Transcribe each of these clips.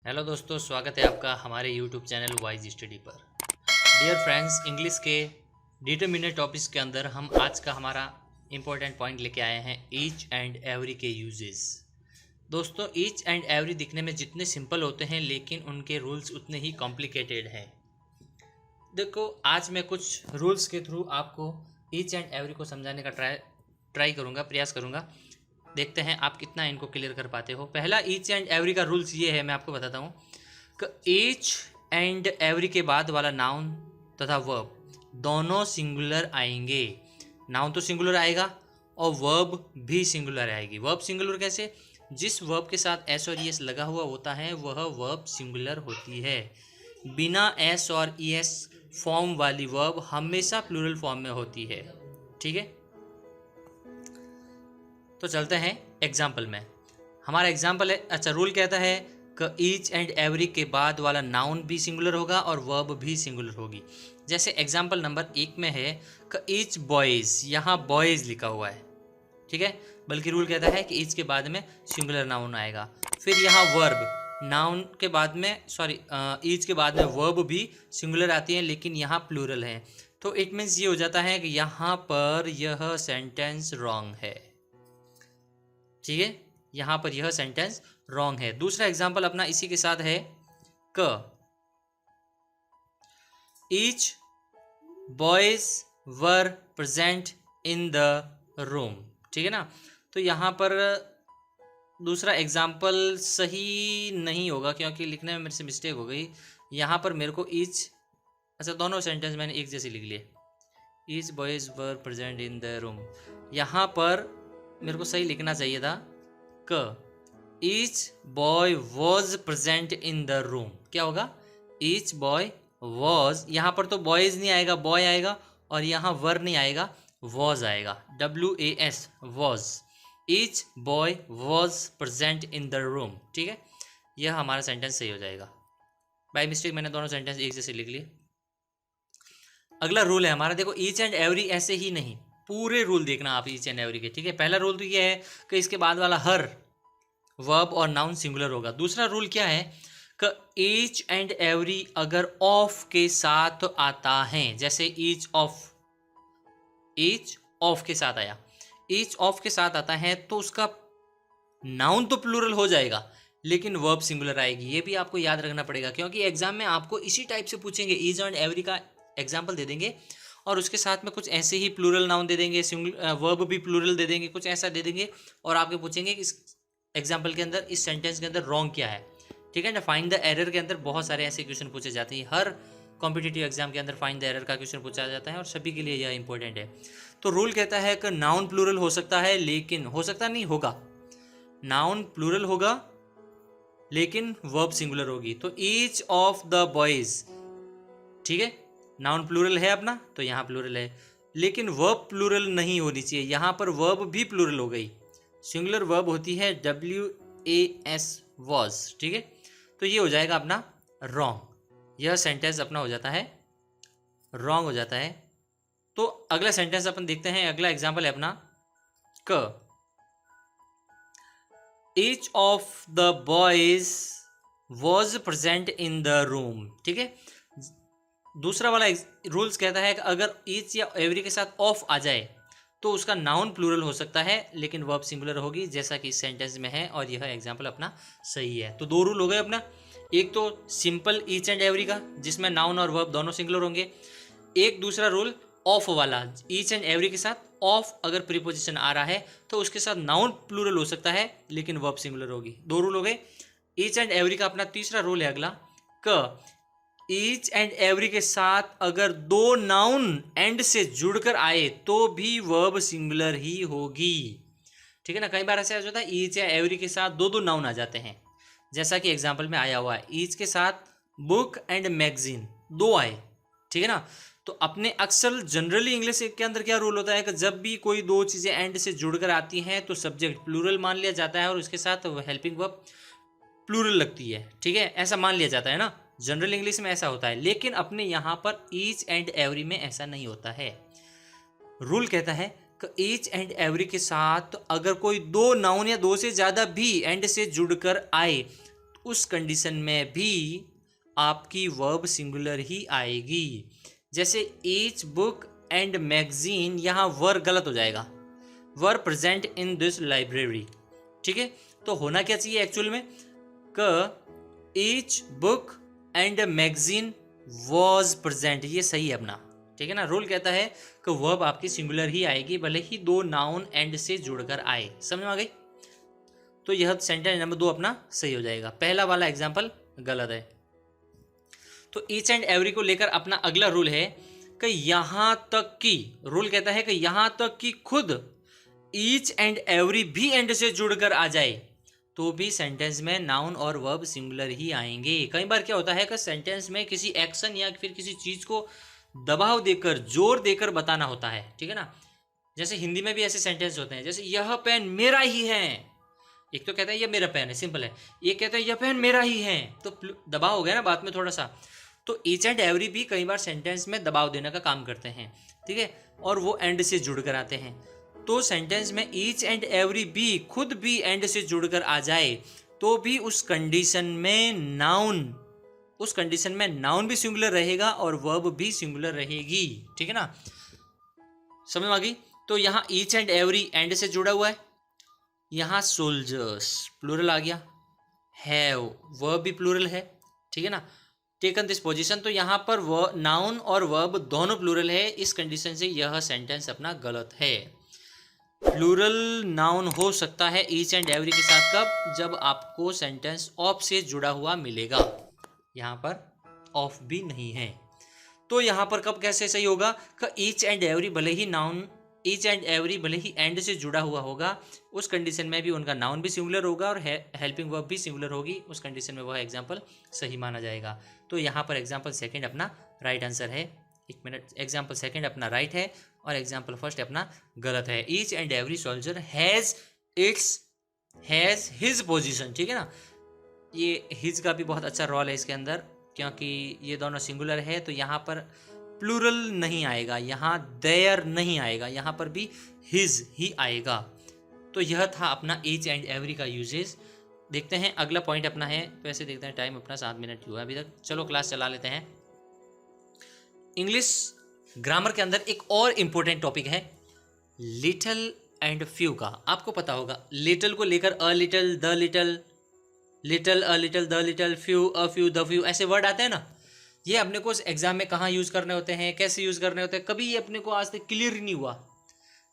Hello दोस्तों, स्वागत है आपका हमारे यूट्यूब चैनल वाइज स्टडी पर। डियर फ्रेंड्स, इंग्लिश के डिटरमिनेट टॉपिक्स के अंदर हम आज का हमारा इम्पोर्टेंट पॉइंट लेके आए हैं ईच एंड एवरी के यूजेस। दोस्तों, ईच एंड एवरी दिखने में जितने सिंपल होते हैं लेकिन उनके रूल्स उतने ही कॉम्प्लिकेटेड हैं। देखो, आज मैं कुछ रूल्स के थ्रू आपको ईच एंड एवरी को समझाने का ट्राई करूँगा, प्रयास करूँगा। देखते हैं आप कितना इनको क्लियर कर पाते हो। पहला ईच एंड एवरी का रूल्स ये है, मैं आपको बताता हूँ कि ईच एंड एवरी के बाद वाला नाउन तथा वर्ब दोनों सिंगुलर आएंगे। नाउन तो सिंगुलर आएगा और वर्ब भी सिंगुलर आएगी। वर्ब सिंगुलर कैसे? जिस वर्ब के साथ एस और ईएस लगा हुआ होता है वह वर्ब सिंगुलर होती है। बिना एस और ईएस फॉर्म वाली वर्ब हमेशा प्लूरल फॉर्म में होती है। ठीक है, तो चलते हैं एग्जाम्पल में। हमारा एग्जाम्पल है, अच्छा, रूल कहता है कि ईच एंड एवरी के बाद वाला नाउन भी सिंगुलर होगा और वर्ब भी सिंगुलर होगी। जैसे एग्जाम्पल नंबर 1 में है कि ईच बॉयज़, यहाँ बॉयज़ लिखा हुआ है, ठीक है, बल्कि रूल कहता है कि ईच के बाद में सिंगुलर नाउन आएगा। फिर यहाँ वर्ब, नाउन के बाद में ईच के बाद में वर्ब भी सिंगुलर आती है लेकिन यहाँ प्लूरल है। तो इट मीन्स ये हो जाता है कि यहाँ पर यह सेंटेंस रॉन्ग है। ठीक है, यहाँ पर यह सेंटेंस रॉन्ग है। दूसरा एग्जाम्पल अपना इसी के साथ है क each boys were present in the room. ठीक है ना, तो यहाँ पर दूसरा एग्जाम्पल सही नहीं होगा क्योंकि लिखने में मेरे से मिस्टेक हो गई। यहाँ पर मेरे को ईच, अच्छा, दोनों सेंटेंस मैंने एक जैसे लिख लिए। Each boys were present in the room, यहाँ पर मेरे को सही लिखना चाहिए था क each boy was present in the room. क्या होगा? ईच बॉय वॉज, यहाँ पर तो बॉयज नहीं आएगा, बॉय आएगा, और यहाँ वर नहीं आएगा, वॉज आएगा, WAS, was. Each boy was present in the room. ठीक है, यह हमारा सेंटेंस सही हो जाएगा। बाय मिस्टेक मैंने दोनों सेंटेंस एक जैसे लिख लिए। अगला रूल है हमारा, देखो, ईच एंड एवरी ऐसे ही नहीं, पूरे रूल देखना आप ईच एंड एवरी के। ठीक है, पहला रूल तो ये है कि इसके बाद वाला हर वर्ब और नाउन सिंगुलर होगा। दूसरा रूल क्या है कि ईच एंड एवरी अगर ऑफ के साथ आता है, जैसे ईच ऑफ के साथ आया, ईच ऑफ के साथ आता है तो उसका नाउन तो प्लूरल हो जाएगा लेकिन वर्ब सिंगुलर आएगी। ये भी आपको याद रखना पड़ेगा क्योंकि एग्जाम में आपको इसी टाइप से पूछेंगे। ईच एंड एवरी का एग्जाम्पल दे देंगे और उसके साथ में कुछ ऐसे ही प्लूरल नाउन दे देंगे, वर्ब भी प्लूरल दे देंगे, कुछ ऐसा दे देंगे और आपके पूछेंगे कि इस एग्जाम्पल के अंदर, इस सेंटेंस के अंदर रॉन्ग क्या है। ठीक है ना, फाइंड द एरर के अंदर बहुत सारे ऐसे क्वेश्चन पूछे जाते हैं। हर कॉम्पिटिटिव एग्जाम के अंदर फाइंड द एरर का क्वेश्चन पूछा जाता है और सभी के लिए यह इंपॉर्टेंट है। तो रूल कहता है कि नाउन प्लूरल हो सकता है लेकिन, हो सकता नहीं, होगा, नाउन प्लूरल होगा लेकिन वर्ब सिंगुलर होगी। तो ईच ऑफ द बॉयज, ठीक है, नाउन प्लूरल है अपना, तो यहाँ प्लूरल है, लेकिन वर्ब प्लूरल नहीं होनी चाहिए। यहाँ पर वर्ब भी प्लूरल हो गई, सिंगुलर वर्ब होती है WAS, वॉज। ठीक है, तो ये हो जाएगा अपना रॉन्ग, यह सेंटेंस अपना हो जाता है रॉन्ग हो जाता है। तो अगला सेंटेंस अपन देखते हैं। अगला एग्जाम्पल है अपना क each of the boys was present in the room. ठीक है, दूसरा वाला रूल्स कहता है कि अगर ईच या एवरी के साथ ऑफ आ जाए तो उसका नाउन प्लूरल हो सकता है लेकिन वर्ब सिंगुलर होगी, जैसा कि इस सेंटेंस में है, और यह एग्जाम्पल अपना सही है। तो दो रूल हो गए अपना, एक तो सिंपल ईच एंड एवरी का जिसमें नाउन और वर्ब दोनों सिंगुलर होंगे, एक दूसरा रूल ऑफ वाला, ईच एंड एवरी के साथ ऑफ अगर प्रीपोजिशन आ रहा है तो उसके साथ नाउन प्लूरल हो सकता है लेकिन वर्ब सिंगुलर होगी। दो रूल हो गए ईच एंड एवरी का। अपना तीसरा रूल है अगला क ईच एंड एवरी के साथ अगर दो नाउन एंड से जुड़कर आए तो भी वर्ब सिंगुलर ही होगी। ठीक है ना, कई बार ऐसा होता है ईच या एवरी के साथ दो नाउन आ जाते हैं, जैसा कि एग्जांपल में आया हुआ है, ईच के साथ बुक एंड मैगजीन दो आए। ठीक है ना, तो अपने अक्सर जनरली इंग्लिश के अंदर क्या रूल होता है कि जब भी कोई दो चीज़ें एंड से जुड़कर आती हैं तो सब्जेक्ट प्लूरल मान लिया जाता है और उसके साथ हेल्पिंग वर्ब प्लूरल लगती है। ठीक है, ऐसा मान लिया जाता है ना, जनरल इंग्लिश में ऐसा होता है, लेकिन अपने यहाँ पर ईच एंड एवरी में ऐसा नहीं होता है। रूल कहता है कि ईच एंड एवरी के साथ अगर कोई दो नाउन या दो से ज़्यादा भी एंड से जुड़कर आए उस कंडीशन में भी आपकी वर्ब सिंगुलर ही आएगी। जैसे ईच बुक एंड मैगजीन, यहाँ वर गलत हो जाएगा, were present in this library. ठीक है, तो होना क्या चाहिए एक्चुअल में, क each book and magazine was present, ये सही है अपना। ठीक है ना, रूल कहता है कि वर्ब आपकी सिंगुलर ही आएगी भले ही दो नाउन एंड से जुड़कर आए। समझ में आ गई? तो यह सेंटेंस नंबर 2 अपना सही हो जाएगा, पहला वाला एग्जाम्पल गलत है। तो ईच एंड एवरी को लेकर अपना अगला रूल है कि यहां तक कि, रूल कहता है कि यहां तक कि खुद ईच एंड एवरी भी एंड से जुड़कर आ जाए तो भी सेंटेंस में नाउन और वर्ब सिंगुलर ही आएंगे। कई बार क्या होता है कि सेंटेंस में किसी एक्शन या फिर किसी चीज को दबाव देकर, जोर देकर बताना होता है। ठीक है ना, जैसे हिंदी में भी ऐसे सेंटेंस होते हैं, जैसे यह पेन मेरा ही है। एक तो कहता है यह मेरा पेन है, सिंपल है, एक कहता है यह पेन मेरा ही है, तो दबाव हो गया ना बात में थोड़ा सा। तो ईच एंड एवरी भी कई बार सेंटेंस में दबाव देने का काम करते हैं। ठीक है, और वो एंड से जुड़कर आते हैं। तो सेंटेंस में ईच एंड एवरी भी खुद भी एंड से जुड़कर आ जाए तो भी उस कंडीशन में नाउन भी सिंगुलर रहेगा और वर्ब भी सिंगुलर रहेगी। ठीक है ना, समझ में आ गई? तो यहाँ ईच एंड एवरी एंड से जुड़ा हुआ है, यहाँ सोल्जर्स प्लूरल आ गया, हैव वर्ब भी प्लूरल है। ठीक है ना, टेकन दिस पोजीशन, तो यहाँ पर नाउन और वर्ब दोनों प्लूरल है। इस कंडीशन से यह सेंटेंस अपना गलत है। प्लूरल नाउन हो सकता है ईच एंड एवरी के साथ कब, जब आपको सेंटेंस ऑफ से जुड़ा हुआ मिलेगा। यहाँ पर ऑफ भी नहीं है, तो यहाँ पर कब कैसे सही होगा कि ईच एंड एवरी भले ही एंड से जुड़ा हुआ होगा, उस कंडीशन में भी उनका नाउन भी सिंगुलर होगा और हेल्पिंग वर्ब भी सिंगुलर होगी। उस कंडीशन में वह एग्जाम्पल सही माना जाएगा। तो यहाँ पर एग्जाम्पल सेकंड अपना राइट आंसर है। एक मिनट, एग्जाम्पल सेकंड अपना राइट है और एग्जाम्पल फर्स्ट अपना गलत है। Each and every soldier has his position. ठीक है ना, ये हिज का भी बहुत अच्छा रोल है इसके अंदर, क्योंकि ये दोनों सिंगुलर है तो यहाँ पर प्लूरल नहीं आएगा, यहाँ देयर नहीं आएगा, यहाँ पर भी हिज ही आएगा। तो यह था अपना ईच एंड एवरी का यूजेस। देखते हैं अगला पॉइंट अपना है, वैसे देखते हैं टाइम अपना 7 मिनट हुआ अभी तक, चलो क्लास चला लेते हैं। इंग्लिश ग्रामर के अंदर एक और इम्पोर्टेंट टॉपिक है लिटिल एंड फ्यू का। आपको पता होगा लिटिल को लेकर अ little, the little, little, a little, the little, few, a few, the few, ऐसे वर्ड आते हैं ना। ये अपने को एग्जाम में कहाँ यूज़ करने होते हैं, कैसे यूज़ करने होते हैं, कभी ये अपने को आज तक क्लियर ही नहीं हुआ।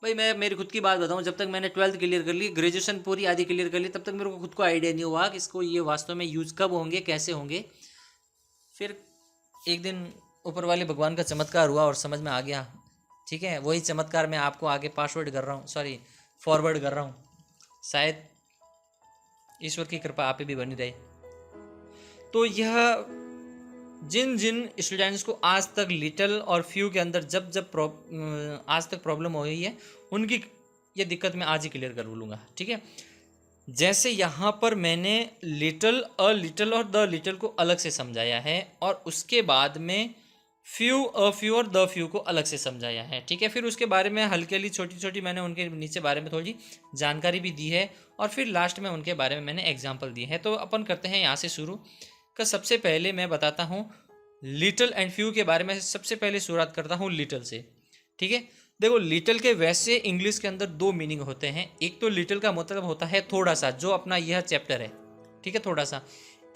भाई मैं मेरी खुद की बात बताऊँ, जब तक मैंने 12th क्लियर कर ली, ग्रेजुएशन पूरी आधी क्लियर कर ली, तब तक मेरे को खुद को आइडिया नहीं हुआ कि इसको ये वास्तव में यूज़ कब होंगे, कैसे होंगे। फिर एक दिन ऊपर वाले भगवान का चमत्कार हुआ और समझ में आ गया। ठीक है, वही चमत्कार मैं आपको आगे फॉरवर्ड कर रहा हूँ। शायद ईश्वर की कृपा आप पे भी बनी रहे। तो यह जिन स्टूडेंट्स को आज तक लिटिल और फ्यू के अंदर आज तक प्रॉब्लम हो रही है, उनकी ये दिक्कत मैं आज ही क्लियर कर लूँगा। ठीक है, जैसे यहाँ पर मैंने लिटिल, अ लिटिल और द लिटिल को अलग से समझाया है और उसके बाद में फ्यू, अ फ्यू और द फ्यू को अलग से समझाया है। ठीक है, फिर उसके बारे में हल्की छोटी मैंने उनके नीचे बारे में थोड़ी जानकारी भी दी है और फिर लास्ट में उनके बारे में मैंने एग्जाम्पल दी है। तो अपन करते हैं यहाँ से शुरू का। सबसे पहले मैं बताता हूँ लिटिल एंड फ्यू के बारे में। सबसे पहले शुरुआत करता हूँ लिटिल से। ठीक है, देखो लिटिल के वैसे इंग्लिश के अंदर 2 मीनिंग होते हैं। एक तो लिटिल का मतलब होता है थोड़ा सा, जो अपना यह चैप्टर है। ठीक है, थोड़ा सा।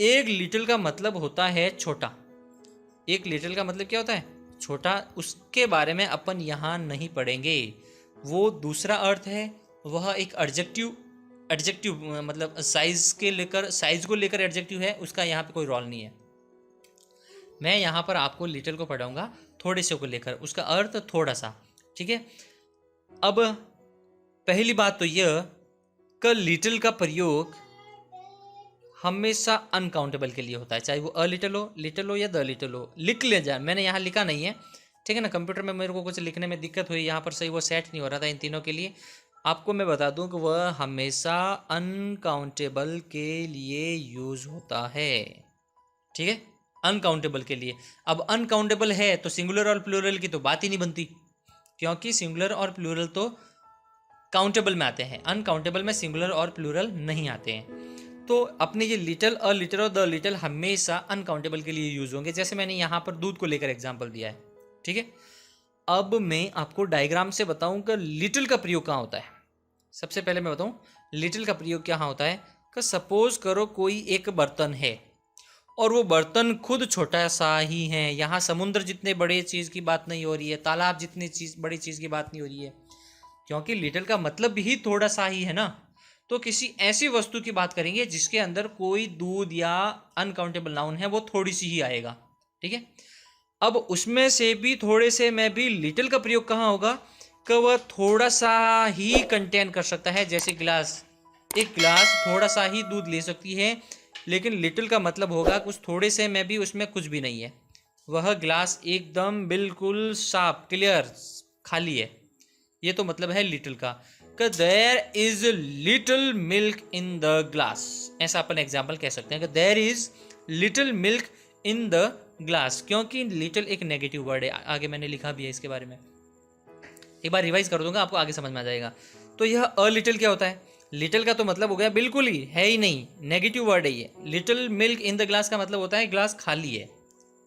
एक लिटिल का मतलब होता है छोटा। एक लिटिल का मतलब क्या होता है? छोटा। उसके बारे में अपन यहाँ नहीं पढ़ेंगे। वो दूसरा अर्थ है, वह एक एडजेक्टिव मतलब साइज को लेकर एडजेक्टिव है, उसका यहाँ पे कोई रोल नहीं है। मैं यहाँ पर आपको लिटिल को पढ़ाऊंगा थोड़े से को लेकर, उसका अर्थ थोड़ा सा। ठीक है, अब पहली बात तो यह कि लिटिल का प्रयोग हमेशा अनकाउंटेबल के लिए होता है, चाहे वो अ लिटिल हो या द लिटिल हो। लिख ले जाए, मैंने यहाँ लिखा नहीं है। ठीक है ना, कंप्यूटर में मेरे को कुछ लिखने में दिक्कत हुई, यहाँ पर सही वो सेट नहीं हो रहा था इन तीनों के लिए। आपको मैं बता दूं कि वह हमेशा अनकाउंटेबल के लिए यूज़ होता है। ठीक है, अनकाउंटेबल के लिए। अब अनकाउंटेबल है तो सिंगुलर और प्लूरल की तो बात ही नहीं बनती, क्योंकि सिंगुलर और प्लूरल तो काउंटेबल में आते हैं, अनकाउंटेबल में सिंगुलर और प्लूरल नहीं आते हैं। तो अपने ये लिटिल, अ लिटिल और द लिटिल हमेशा अनकाउंटेबल के लिए यूज होंगे। जैसे मैंने यहाँ पर दूध को लेकर एग्जाम्पल दिया है, ठीक है। अब मैं आपको डायग्राम से बताऊं कि लिटिल का प्रयोग कहाँ होता है। सबसे पहले मैं बताऊं लिटिल का प्रयोग क्या होता है कि सपोज करो कोई एक बर्तन है और वो बर्तन खुद छोटा सा ही है। यहाँ समुद्र जितने बड़े चीज़ की बात नहीं हो रही है, तालाब जितनी बड़ी चीज़ की बात नहीं हो रही है, क्योंकि लिटिल का मतलब भी थोड़ा सा ही है ना। तो किसी ऐसी वस्तु की बात करेंगे जिसके अंदर कोई दूध या अनकाउंटेबल नाउन है, वो थोड़ी सी ही आएगा, ठीक है। अब उसमें से भी थोड़े से में भी लिटिल का प्रयोग कहाँ होगा कि वह थोड़ा सा ही कंटेन कर सकता है। जैसे गिलास, एक गिलास थोड़ा सा ही दूध ले सकती है, लेकिन लिटिल का मतलब होगा कुछ थोड़े से में भी उसमें कुछ भी नहीं है, वह गिलास एकदम बिल्कुल साफ, क्लियर, खाली है। ये तो मतलब है लिटिल का। There is little milk in the glass, ऐसा अपन एग्जाम्पल कह सकते हैं कि there is little milk in the glass, क्योंकि लिटिल एक नेगेटिव वर्ड है। आगे मैंने लिखा भी है इसके बारे में, एक बार रिवाइज कर दूंगा, आपको आगे समझ में आ जाएगा। तो यह अ लिटिल क्या होता है? लिटिल का तो मतलब हो गया बिल्कुल ही है ही नहीं, नेगेटिव वर्ड है ये। Little milk in the glass का मतलब होता है ग्लास खाली है,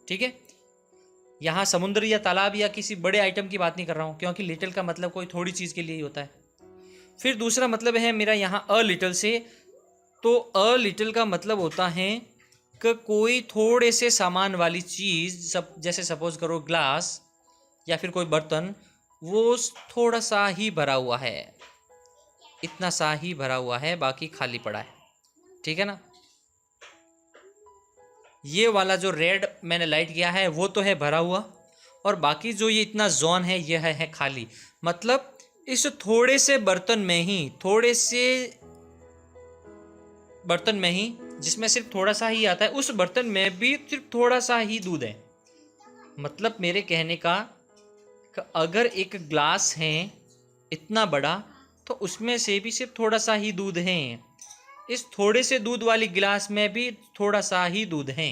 ठीक है। यहाँ समुद्र या तालाब या किसी बड़े आइटम की बात नहीं कर रहा हूँ, क्योंकि लिटिल का मतलब कोई थोड़ी चीज़ के लिए ही होता है। फिर दूसरा मतलब है मेरा यहाँ अ लिटिल से, तो अ लिटिल का मतलब होता है कि कोई थोड़े से सामान वाली चीज़, सब जैसे सपोज करो ग्लास या फिर कोई बर्तन, वो थोड़ा सा ही भरा हुआ है, इतना सा ही भरा हुआ है, बाकी खाली पड़ा है, ठीक है ना। ये वाला जो रेड मैंने लाइट किया है वो तो है भरा हुआ, और बाकी जो ये इतना जोन है ये है खाली। मतलब इस थोड़े से बर्तन में ही, थोड़े से बर्तन में ही जिसमें सिर्फ थोड़ा सा ही आता है, उस बर्तन में भी सिर्फ थोड़ा सा ही दूध है। मतलब मेरे कहने का कि अगर एक ग्लास है इतना बड़ा, तो उसमें से भी सिर्फ थोड़ा सा ही दूध है। इस थोड़े से दूध वाली गिलास में भी थोड़ा सा ही दूध है,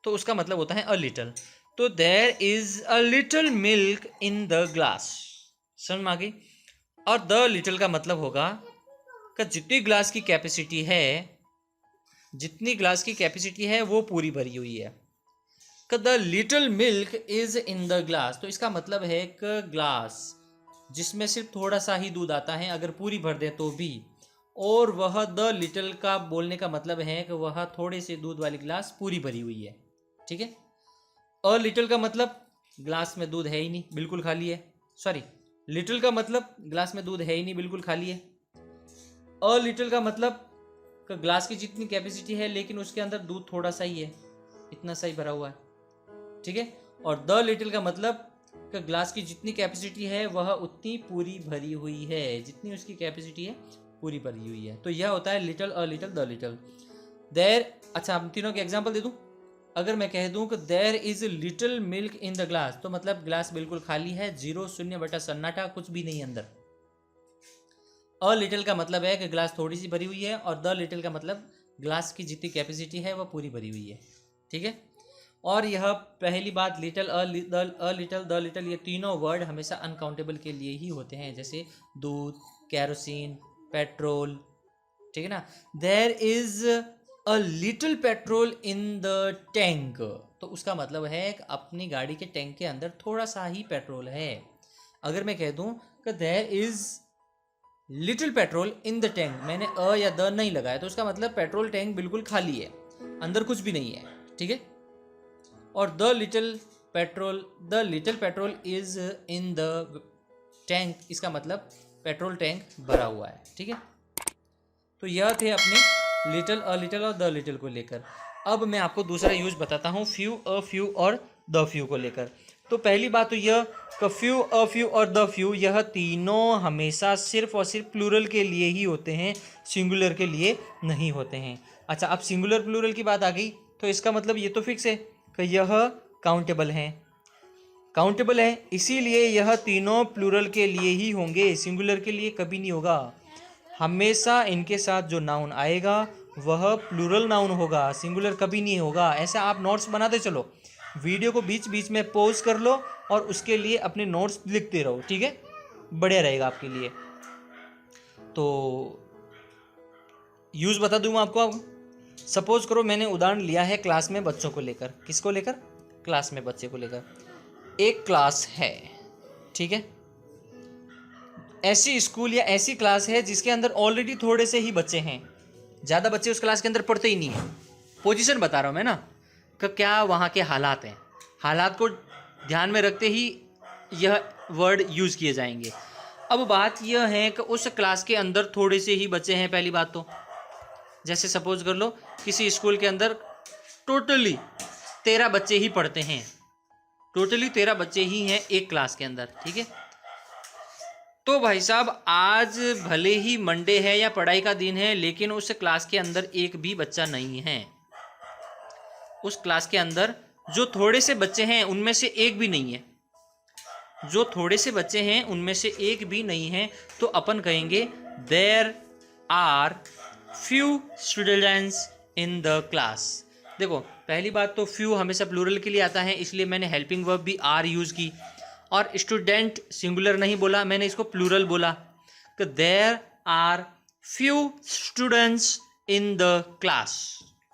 तो उसका मतलब होता है अ लिटिल। तो there is a little milk in the glass, समझ में आ गई। और द लिटिल का मतलब होगा कि जितनी ग्लास की कैपेसिटी है, जितनी ग्लास की कैपेसिटी है वो पूरी भरी हुई है। कि the little milk is in the glass, तो इसका मतलब है कि ग्लास जिसमें सिर्फ थोड़ा सा ही दूध आता है, अगर पूरी भर दे तो भी, और वह द लिटिल का बोलने का मतलब है कि वह थोड़े से दूध वाली ग्लास पूरी भरी हुई है, ठीक है। अ लिटिल का मतलब ग्लास में दूध है ही नहीं, बिल्कुल खाली है। सॉरी, लिटिल का मतलब ग्लास में दूध है ही नहीं, बिल्कुल खाली है। अ लिटिल का मतलब कि ग्लास की जितनी कैपेसिटी है लेकिन उसके अंदर दूध थोड़ा सा ही है, इतना सा ही भरा हुआ है, ठीक है। और द लिटिल का मतलब कि ग्लास की जितनी कैपेसिटी है वह उतनी पूरी भरी हुई है, जितनी उसकी कैपेसिटी है पूरी भरी हुई है। तो यह होता है little, a little, the little. There, अच्छा हम तीनों के एग्जांपल दे दूं। अगर मैं कह दूं कि there is little milk in the glass, तो मतलब ग्लास बिल्कुल खाली है, जीरो, शून्य बटा सन्नाटा, कुछ भी नहीं अंदर। अ लिटिल का मतलब है कि ग्लास थोड़ी सी भरी हुई है, और द लिटिल का मतलब ग्लास की जितनी कैपेसिटी है वह पूरी भरी हुई है, ठीक है। और यह पहली बात little, a little, the little, ये तीनों वर्ड हमेशा अनकाउंटेबल के लिए ही होते हैं, जैसे दूध, कैरोसिन, पेट्रोल, ठीक है ना। There is a little petrol in the tank, तो उसका मतलब है कि अपनी गाड़ी के टैंक के अंदर थोड़ा सा ही पेट्रोल है। अगर मैं कह दूं कि there is little petrol in the tank, मैंने अ या द नहीं लगाया, तो उसका मतलब पेट्रोल टैंक बिल्कुल खाली है, अंदर कुछ भी नहीं है, ठीक है। और the little petrol is in the tank, इसका मतलब पेट्रोल टैंक भरा हुआ है, ठीक है। तो यह थे अपने लिटिल, अ लिटिल और द लिटिल को लेकर। अब मैं आपको दूसरा यूज बताता हूँ फ्यू, अ फ्यू और द फ्यू को लेकर। तो पहली बात तो यह कि फ्यू, अ फ्यू और द फ्यू, यह तीनों हमेशा सिर्फ और सिर्फ प्लूरल के लिए ही होते हैं, सिंगुलर के लिए नहीं होते हैं। अच्छा, अब सिंगुलर प्लूरल की बात आ गई, तो इसका मतलब ये तो फिक्स है कि यह काउंटेबल है, काउंटेबल है, इसीलिए यह तीनों प्लूरल के लिए ही होंगे, सिंगुलर के लिए कभी नहीं होगा। हमेशा इनके साथ जो नाउन आएगा वह प्लूरल नाउन होगा, सिंगुलर कभी नहीं होगा। ऐसा आप नोट्स बनाते चलो, वीडियो को बीच बीच में पॉज कर लो और उसके लिए अपने नोट्स लिखते रहो, ठीक है, बढ़िया रहेगा आपके लिए। तो यूज़ बता दूँ आपको। अब सपोज करो मैंने उदाहरण लिया है क्लास में बच्चों को लेकर। किसको लेकर? क्लास में बच्चे को लेकर। एक क्लास है, ठीक है, ऐसी स्कूल या ऐसी क्लास है जिसके अंदर ऑलरेडी थोड़े से ही बच्चे हैं, ज़्यादा बच्चे उस क्लास के अंदर पढ़ते ही नहीं है। पोजीशन बता रहा हूँ मैं ना, कि क्या वहाँ के हालात हैं, हालात को ध्यान में रखते ही यह वर्ड यूज़ किए जाएंगे। अब बात यह है कि उस क्लास के अंदर थोड़े से ही बच्चे हैं। पहली बात तो जैसे सपोज कर लो किसी स्कूल के अंदर टोटली 13 बच्चे ही पढ़ते हैं, टोटली 13 बच्चे ही हैं एक क्लास के अंदर, ठीक है। तो भाई साहब आज भले ही मंडे है या पढ़ाई का दिन है, लेकिन उस क्लास के अंदर एक भी बच्चा नहीं है। उस क्लास के अंदर जो थोड़े से बच्चे हैं उनमें से एक भी नहीं है, जो थोड़े से बच्चे हैं उनमें से एक भी नहीं है। तो अपन कहेंगे there are few students in the class. देखो पहली बात तो फ्यू हमेशा प्लूरल के लिए आता है, इसलिए मैंने हेल्पिंग वर्ब भी आर यूज़ की, और स्टूडेंट सिंगुलर नहीं बोला, मैंने इसको प्लूरल बोला कि there are few students in the class,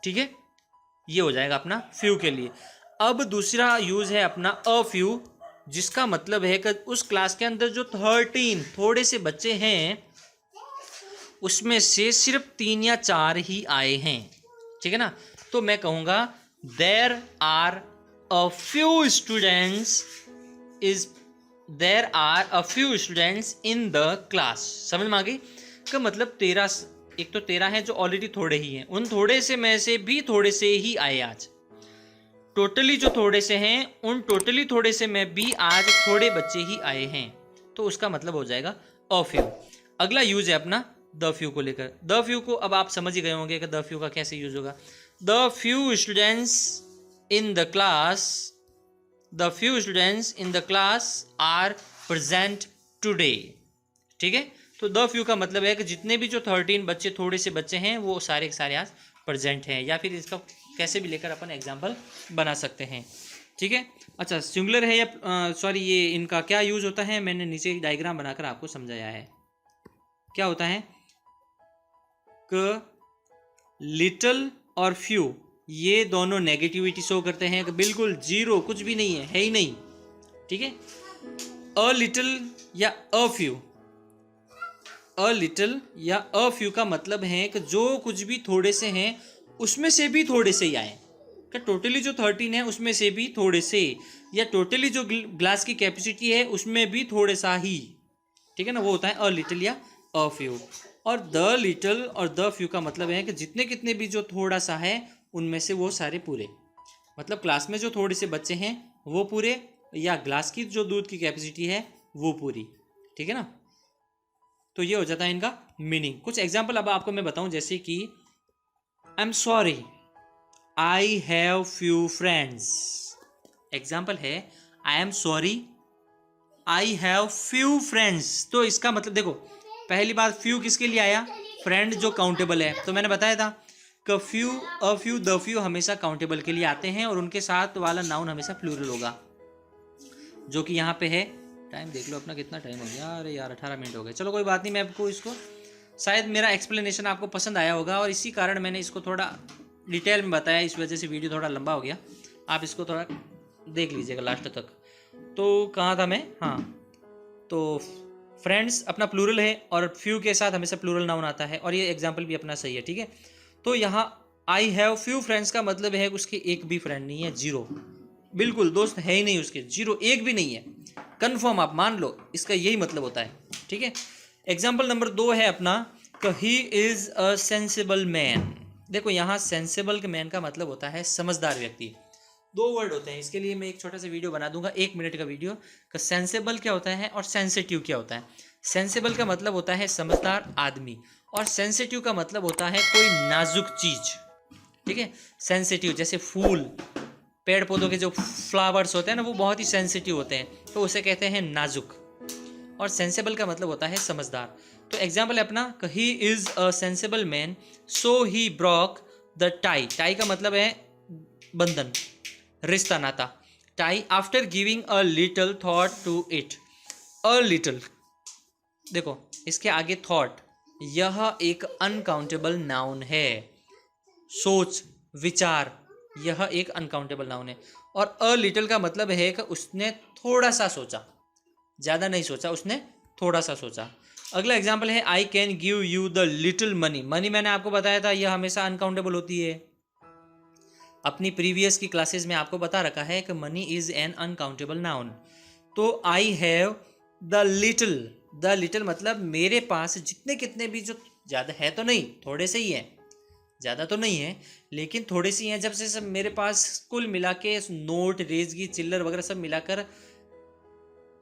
ठीक है। ये हो जाएगा अपना फ्यू के लिए। अब दूसरा यूज़ है अपना अ फ्यू, जिसका मतलब है कि उस क्लास के अंदर जो 13 थोड़े से बच्चे हैं उसमें से सिर्फ 3 या 4 ही आए हैं, ठीक है ना। तो मैं कहूँगा there are a few students there are a few students in the class. समझ में आ गई? का मतलब 13, एक तो 13 है जो ऑलरेडी थोड़े ही हैं, उन थोड़े से में से भी थोड़े से ही आए आज। टोटली जो थोड़े से हैं उन टोटली थोड़े से में भी आज थोड़े बच्चे ही आए हैं, तो उसका मतलब हो जाएगा अ फ्यू। अगला यूज है अपना द फ्यू को लेकर। द फ्यू को अब आप समझ ही गए होंगे कि द फ्यू का कैसे यूज होगा। The few students in the class, the few students in the class are present today, ठीक है। तो द फ्यू का मतलब है कि जितने भी जो 13 बच्चे थोड़े से बच्चे हैं वो सारे के सारे आज प्रेजेंट हैं, या फिर इसका कैसे भी लेकर अपन एग्जाम्पल बना सकते हैं, ठीक है। अच्छा सिंगुलर है या सॉरी ये इनका क्या यूज होता है, मैंने नीचे एक डायग्राम बनाकर आपको समझाया है। क्या होता है क लिटिल और फ्यू ये दोनों नेगेटिविटी शो करते हैं कि बिल्कुल जीरो, कुछ भी नहीं है ही नहीं, ठीक है। अ लिटिल या अ फ्यू, अ लिटिल या अ फ्यू का मतलब है कि जो कुछ भी थोड़े से हैं उसमें से भी थोड़े से ही आए, कि टोटली जो 13 है उसमें से भी थोड़े से, या टोटली जो ग्लास की कैपेसिटी है उसमें भी थोड़े सा ही, ठीक है ना, वो होता है अ लिटिल या अ फ्यू। और द लिटिल और द फ्यू का मतलब है कि जितने कितने भी जो थोड़ा सा है उनमें से वो सारे पूरे, मतलब क्लास में जो थोड़े से बच्चे हैं वो पूरे, या ग्लास की जो दूध की कैपेसिटी है वो पूरी, ठीक है ना। तो ये हो जाता है इनका मीनिंग। कुछ एग्जाम्पल अब आपको मैं बताऊं, जैसे कि I am sorry I have few friends. Example है I am sorry I have few friends. तो इसका मतलब देखो पहली बात फ्यू किसके लिए आया, फ्रेंड जो काउंटेबल है, तो मैंने बताया था कि few a few the few हमेशा काउंटेबल के लिए आते हैं और उनके साथ वाला नाउन हमेशा प्लूरल होगा, जो कि यहाँ पे है। टाइम देख लो अपना कितना टाइम हो गया, अरे यार 18 मिनट हो गए। चलो कोई बात नहीं, मैं आपको इसको शायद मेरा एक्सप्लेनेशन आपको पसंद आया होगा और इसी कारण मैंने इसको थोड़ा डिटेल में बताया, इस वजह से वीडियो थोड़ा लंबा हो गया। आप इसको थोड़ा देख लीजिएगा लास्ट तक। तो कहाँ था मैं, हाँ, तो फ्रेंड्स अपना प्लूरल है और फ्यू के साथ हमेशा प्लूरल नाउन आता है, और ये एग्जाम्पल भी अपना सही है, ठीक है। तो यहाँ आई हैव फ्यू फ्रेंड्स का मतलब है कि उसके एक भी फ्रेंड नहीं है, जीरो, बिल्कुल दोस्त है ही नहीं उसके, जीरो, एक भी नहीं है, कन्फर्म आप मान लो, इसका यही मतलब होता है, ठीक है। एग्जाम्पल नंबर 2 है अपना ही इज़ अ सेंसिबल मैन। देखो यहाँ सेंसिबल के मैन का मतलब होता है समझदार व्यक्ति। 2 वर्ड होते हैं, इसके लिए मैं एक छोटा सा वीडियो बना दूंगा, 1 मिनट का वीडियो, कि सेंसिबल क्या होता है और सेंसिटिव क्या होता है। सेंसिबल का मतलब होता है समझदार आदमी, और सेंसिटिव का मतलब होता है कोई नाजुक चीज़, ठीक है। सेंसिटिव जैसे फूल, पेड़ पौधों के जो फ्लावर्स होते हैं ना वो बहुत ही सेंसिटिव होते हैं, तो उसे कहते हैं नाजुक। और सेंसिबल का मतलब होता है समझदार। तो एग्जाम्पल है अपना ही is a sensible man so he broke the tie. Tie का मतलब है बंधन, रिश्ता नाता। Tie after giving a little thought to it. A little, देखो इसके आगे थॉट, यह एक अनकाउंटेबल नाउन है। सोच, विचार, यह एक अनकाउंटेबल नाउन है। और अ लिटिल का मतलब है कि उसने थोड़ा सा सोचा, ज़्यादा नहीं सोचा, उसने थोड़ा सा सोचा। अगला एग्जाम्पल है I can give you the little money. Money मैंने आपको बताया था यह हमेशा अनकाउंटेबल होती है। अपनी प्रीवियस की क्लासेस में आपको बता रखा है कि money is an uncountable noun. तो I have the little, the little मतलब मेरे पास जितने कितने भी, जो ज़्यादा है तो नहीं, थोड़े से ही है, ज़्यादा तो नहीं है लेकिन थोड़े सी हैं। जब से सब मेरे पास कुल मिला के नोट, रेजगी, चिल्लर वगैरह सब मिलाकर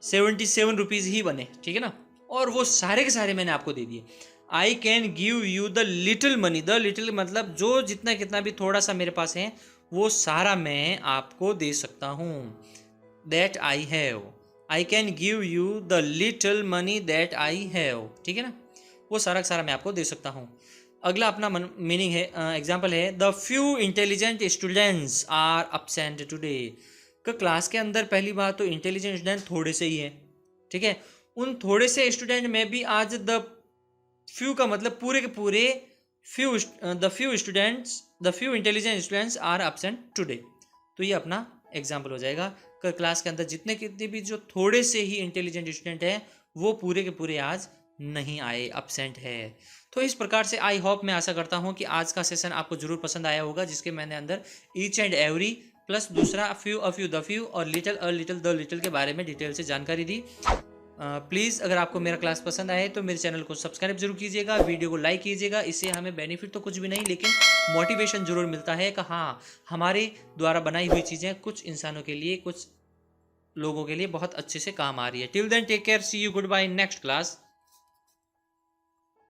77 रुपीज़ ही बने, ठीक है ना। और वो सारे के सारे मैंने आपको दे दिए। I can give you the little money, the little मतलब जो जितना कितना भी थोड़ा सा मेरे पास है वो सारा मैं आपको दे सकता हूँ। That I have, I can give you the little money that I have, ठीक है ना, वो सारा का सारा मैं आपको दे सकता हूँ। अगला अपना मीनिंग है, एग्जाम्पल है the few intelligent students are absent today. Class के अंदर पहली बात तो इंटेलिजेंट स्टूडेंट थोड़े से ही है, ठीक है। उन थोड़े से स्टूडेंट में भी आज द फ्यू का मतलब पूरे के पूरे few, the few students, the few intelligent students are absent today. तो ये अपना एग्जाम्पल हो जाएगा कि क्लास के अंदर जितने कितने भी जो थोड़े से ही इंटेलिजेंट स्टूडेंट हैं वो पूरे के पूरे आज नहीं आए, अपसेंट है। तो इस प्रकार से आई होप, मैं आशा करता हूँ कि आज का सेशन आपको जरूर पसंद आया होगा, जिसके मैंने अंदर ईच एंड एवरी प्लस दूसरा few, a few, the few और little, a little, the little के बारे में डिटेल से जानकारी दी। प्लीज़ अगर आपको मेरा क्लास पसंद आए तो मेरे चैनल को सब्सक्राइब जरूर कीजिएगा, वीडियो को लाइक कीजिएगा। इससे हमें बेनिफिट तो कुछ भी नहीं लेकिन मोटिवेशन जरूर मिलता है कि हाँ, हमारे द्वारा बनाई हुई चीज़ें कुछ इंसानों के लिए, कुछ लोगों के लिए बहुत अच्छे से काम आ रही है। Till then take care, see you, goodbye, next class.